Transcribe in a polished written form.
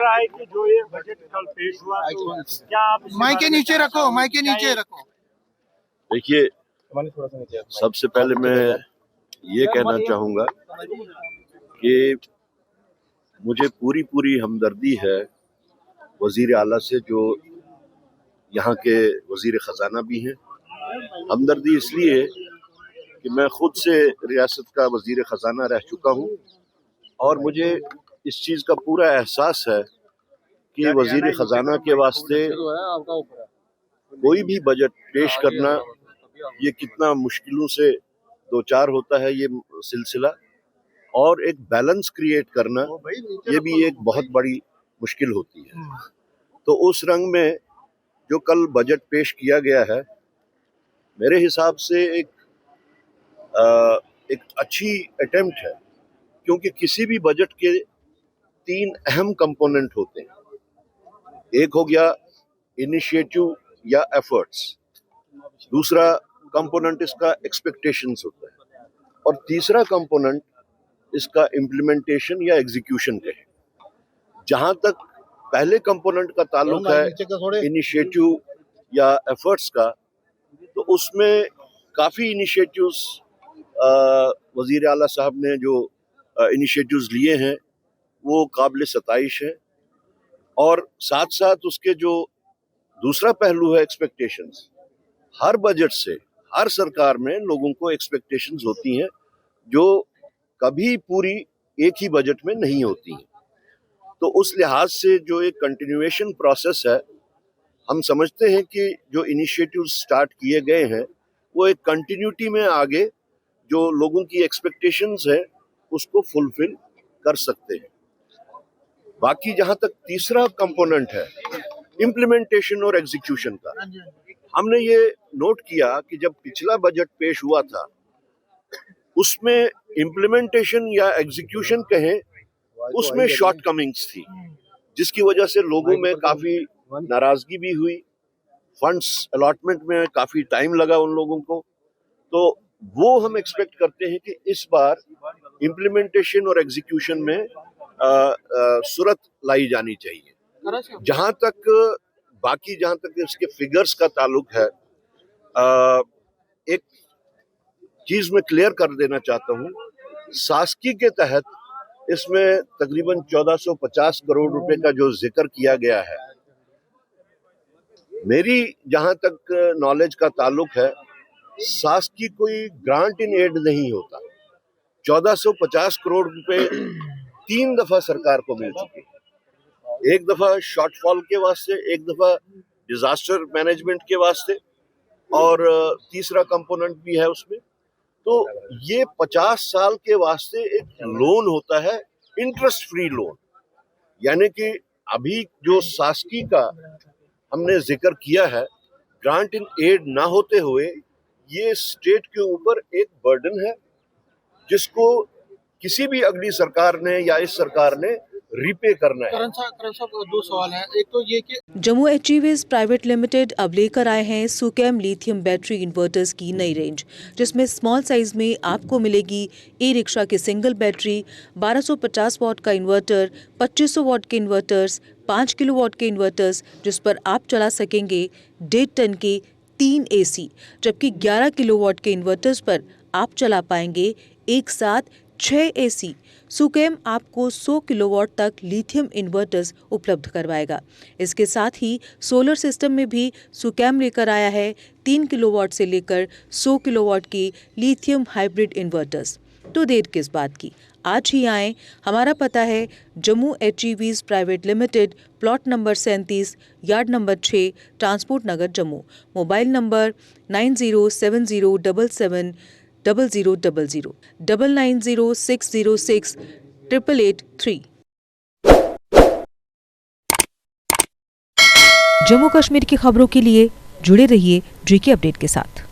रहा है कि जो ये बजट कल पेश हुआ तो क्या आप माइक के नीचे रखो, माइक के नीचे रखो। देखिए, सबसे पहले मैं ये कहना चाहूँगा कि मुझे पूरी हमदर्दी है वज़ीर आला से, जो यहाँ के वज़ीर ख़जाना भी हैं। हमदर्दी इसलिए कि मैं खुद से रियासत का वज़ीर ख़जाना रह चुका हूँ और मुझे इस चीज़ का पूरा एहसास है कि वज़ीर ख़जाना के वास्ते कोई भी बजट पेश करना ये कितना मुश्किलों से दो चार होता है ये सिलसिला, और एक बैलेंस क्रिएट करना ये भी एक बहुत बड़ी मुश्किल होती है। तो उस रंग में जो कल बजट पेश किया गया है, मेरे हिसाब से एक अच्छी अटेम्प्ट है, क्योंकि किसी भी बजट के तीन अहम कंपोनेंट होते हैं। एक हो गया इनिशिएटिव या एफर्ट्स, दूसरा कंपोनेंट इसका एक्सपेक्टेशंस होता है, और तीसरा कंपोनेंट इसका इम्प्लीमेंटेशन या एग्जीक्यूशन का है। जहां तक पहले कंपोनेंट का ताल्लुक है इनिशिएटिव या एफर्ट्स का, तो उसमें काफ़ी इनिशिएटिव्स वज़ीर आला साहब ने जो इनिशिएटिव्स लिए हैं वो काबिल सताइश है, और साथ साथ उसके जो दूसरा पहलू है एक्सपेक्टेशंस, हर बजट से हर सरकार में लोगों को एक्सपेक्टेशंस होती हैं जो कभी पूरी एक ही बजट में नहीं होती हैं। तो उस लिहाज से जो एक कंटिन्यूएशन प्रोसेस है, हम समझते हैं कि जो इनिशिएटिव स्टार्ट किए गए हैं वो एक कंटिन्यूटी में आगे जो लोगों की एक्सपेक्टेशंस है उसको फुलफिल कर सकते हैं। बाकी जहां तक तीसरा कंपोनेंट है इम्प्लीमेंटेशन और एग्जीक्यूशन का, हमने ये नोट किया कि जब पिछला बजट पेश हुआ था उसमें इम्प्लीमेंटेशन या एग्जीक्यूशन कहें, उसमें शॉर्टकमिंग्स थी, जिसकी वजह से लोगों में काफी नाराजगी भी हुई। फंड्स अलॉटमेंट में काफी टाइम लगा उन लोगों को। तो वो हम एक्सपेक्ट करते हैं कि इस बार इम्प्लीमेंटेशन और एग्जीक्यूशन में सूरत लाई जानी चाहिए। जहां तक इसके फिगर्स का ताल्लुक है, एक चीज मैं क्लियर कर देना चाहता हूँ। सास्की के तहत इसमें तकरीबन 1450 करोड़ रुपए का जो जिक्र किया गया है, मेरी जहां तक नॉलेज का ताल्लुक है, सास्की कोई ग्रांट इन एड नहीं होता। 1450 करोड़ रुपए 3 दफा सरकार को मिल चुके, एक दफा शॉर्टफॉल के वास्ते, एक दफा डिजास्टर मैनेजमेंट के वास्ते, और तीसरा कंपोनेंट भी है उसमें। तो ये 50 साल के वास्ते एक लोन होता है, इंटरेस्ट फ्री लोन। यानी कि अभी जो सास्की का हमने जिक्र किया है, ग्रांट इन एड ना होते हुए ये स्टेट के ऊपर एक बर्डन है जिसको किसी भी अगली सरकार ने या इस सरकार ने रिपे करना है। करण साहब, दो सवाल हैं। एक तो ये कि जम्मू एचईवीज प्राइवेट लिमिटेड अब लेकर आए हैं सुकेम लिथियम बैटरी इन्वर्टर्स की नई रेंज, जिसमें स्मॉल साइज में आपको मिलेगी ई रिक्शा की सिंगल बैटरी, 1250 वॉट का इन्वर्टर, 2500 वॉट के इन्वर्टर्स, 5 किलोवाट के इन्वर्टर्स, जिस पर आप चला सकेंगे 1.5 टन के 3 एसी, जबकि 11 किलोवाट के इन्वर्टर्स पर आप चला पाएंगे एक साथ 6 एसी। सुकेम आपको 100 किलोवाट तक लिथियम इन्वर्टर्स उपलब्ध करवाएगा। इसके साथ ही सोलर सिस्टम में भी सुकेम लेकर आया है 3 किलोवाट से लेकर 100 किलोवाट की लिथियम हाइब्रिड इन्वर्टर्स। तो देर किस बात की, आज ही आएँ। हमारा पता है Jammu HEVs private limited, plot number 37, yard number 6, transport Nagar Jammu. Mobile number 9070770000, 9906068883। Jammu Kashmir की खबरों के लिए जुड़े रहिए GK अपडेट के साथ।